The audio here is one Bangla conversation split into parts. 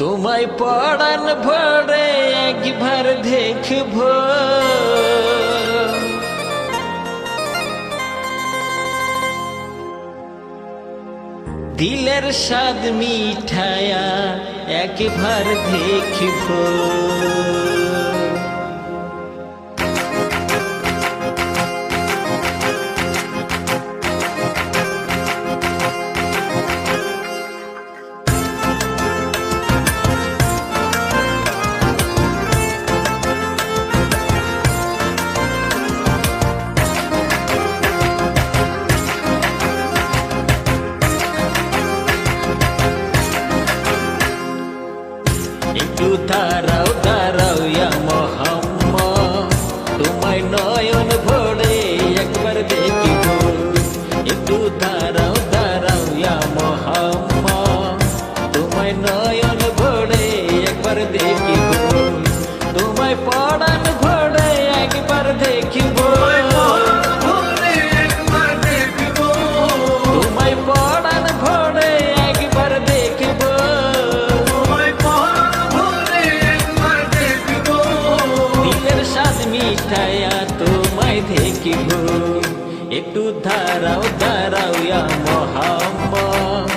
তোমায় পড়ান ভরে একবার দেখব, দিলের স্বাদ মিঠায়া একবার দেখব। একটু দাঁড়াও দাঁড়াও ইয়া মোহাম্মদ, তোমায় নয়ন ভরে একবার দেখিব। একটু দাঁড়াও দাঁড়াও ইয়া মোহাম্মদ, তোমায় নয়ন ভরে একবার দেখিব। তোমায় পড়ান ভরে একবার দেখিব, তোমায় পড়ান ভরে একবার দেখিব। মিঠায়া তোমায় দেখিব, একটু দাঁড়াও দাঁড়াও ইয়া মোহাম্মদ,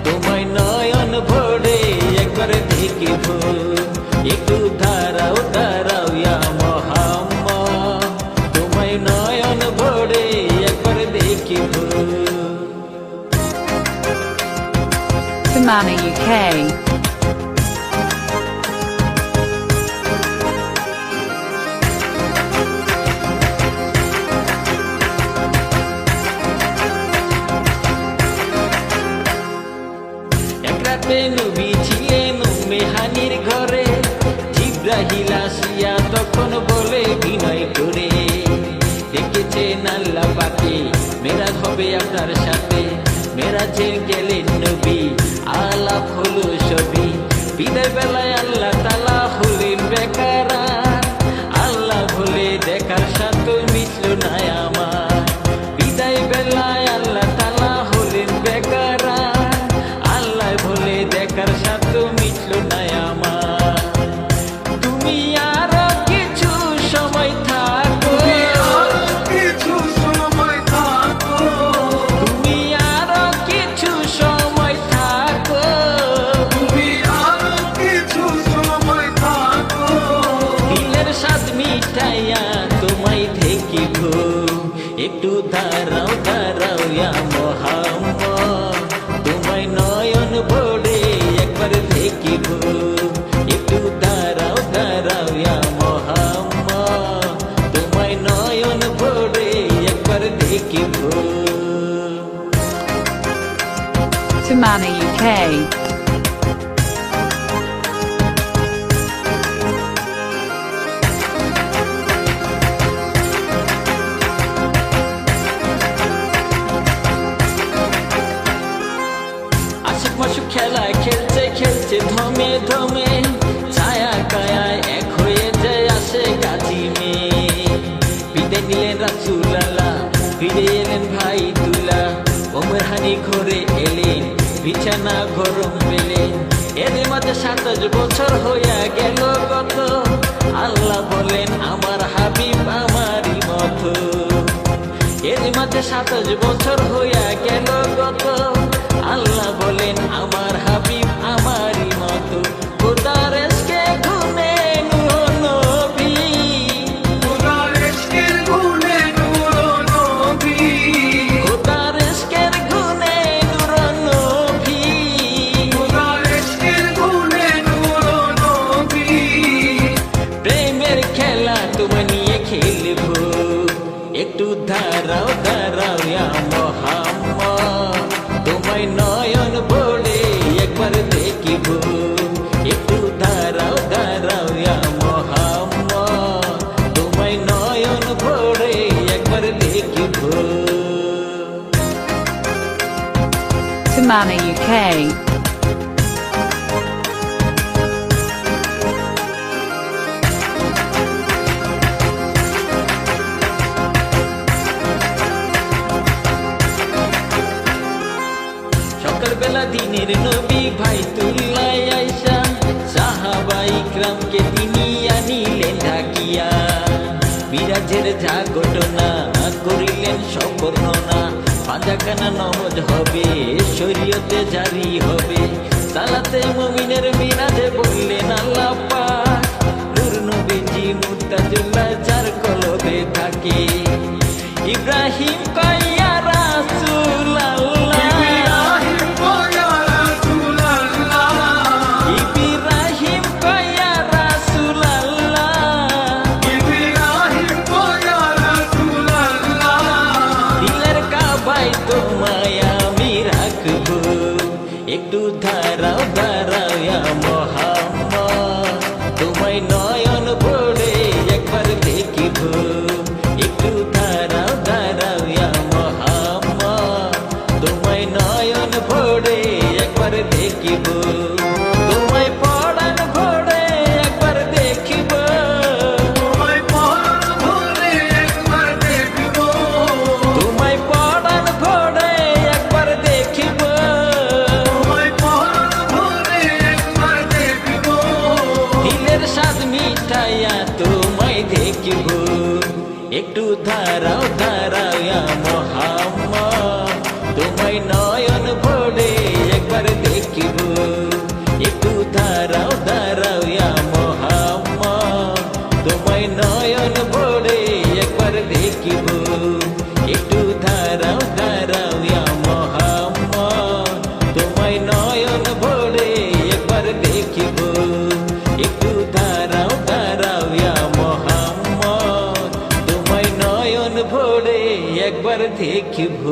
তোমায় নয়ন ভরে একবার দেখিব। একটু দাঁড়াও দাঁড়াও ইয়া মোহাম্মদ, তোমায় নয়ন ভরে একবার দেখিব। Tamana UK. নবী ছিলেন মেহানির ঘরে, জিব্রাহিল আসিয়া তখন বলে বিনয় করে, দেখেছেন আল্লাহ পাকে মেরাজ হবে আপনার সাথে। মেরাজে গেলেন নবী, আলাপ হলো সবই। বিদায় বেলায় আল্লাহ তাআলা হলেন বেকারান, আল্লাহ বলে দেখার সাথে মিশল না আমার। বিদায় বেলায় আল্লাহ তাআলা হলেন বেকারান, আল্লাহ বলে দেখার সাথে মিটল না আমার। তুমি আরো কিছু সময় থাকো, তুমি আরো কিছু সময় থাকো, দিলের স্বাদ মিঠাইয়া তোমায় দেখিব। একটু দাঁড়াও দাঁড়াও ইয়া মোহাম্মদ, তোমায় নয়ন ভরে একবার দেখিব। একটু দাঁড়াও দাঁড়াও ইয়া মোহাম্মদ, তোমায় নয়ন ভরে একবার দেখিব। Tamana UK. আশিক মাসুক খেলা খেলছে খেলছে ধমে ধমে, ছায়া কায়ায় এক হয়ে যায় আসে গাজী মেয়ে। বিদায় নিলেন রাসূল আল্লাহ, ফিরে এলেন ভাই তুলা। ওমর হানি ঘরে এলেন, বিছানা গরম পেলেন। এর মাঝে 27 বছর হইয়া গেল কত, আল্লাহ বলেন আমার হাবিব আমারই মতো। এর মাঝে 27 বছর হইয়া গেল কত, আল্লাহ বলেন আমার হাবিব আমারই মতো। খোদার ইশকে গুনে নূর নবী, খোদার ইশকের গুনে নূর নবী। প্রেমের খেলা তোমায় নিয়ে খেলব, একটু দাঁড়াও দাঁড়াও ইয়া মোহাম্মদ, সম্পূর্ণ না, পাঁজাখানা নমজ হবে, শরীয়তে জারি হবে, সালাতে মুমিনের মিরাজে বললেন আল্লাহ পাক, নূর নবীজি মুর্তাজুল্লাহ যার কলবে থাকে। ইব্রাহিম কয়া রাসূলুল্লাহ, ইব্রাহিম কয়া রাসূলুল্লাহ, দিলের কাবায় তোমায় আমি রাখবো, একটু দাঁড়াও দাঁড়াও ইয়া মুহাম্মদ, তোমায় নয়ন ভরে একবার দেখিব, একটু দাঁড়াও দাঁড়াও ইয়া মুহাম্মদ, তোমায় নয়ন ভরে একবার দেখিব, তোমায় পরাণ ভরে একবার দেখিব, তোমায় পরাণ ভরে একবার দেখিব, তোমায় পরাণ ভরে একবার দেখিব, তোমায় পরাণ ভরে একবার দেখিব, দিলের স্বাদ মিঠাইয়া তোমায় দেখিব, একটু দাঁড়াও দাঁড়াও ইয়া মুহাম্মদ, তোমায় নয়ন ভরে একবার দেখিব, একটু দাঁড়াও দাঁড়াও ইয়া মুহাম্মদ, তোমায় নয়ন ভরে একবার দেখিব, একটু দাঁড়াও দাঁড়াও ইয়া মুহাম্মদ, তোমায় নয়ন ভরে একবার দেখিব, একটু দাঁড়াও দাঁড়াও ইয়া মুহাম্মদ, তোমায় নয়ন ভরে একবার দেখিব।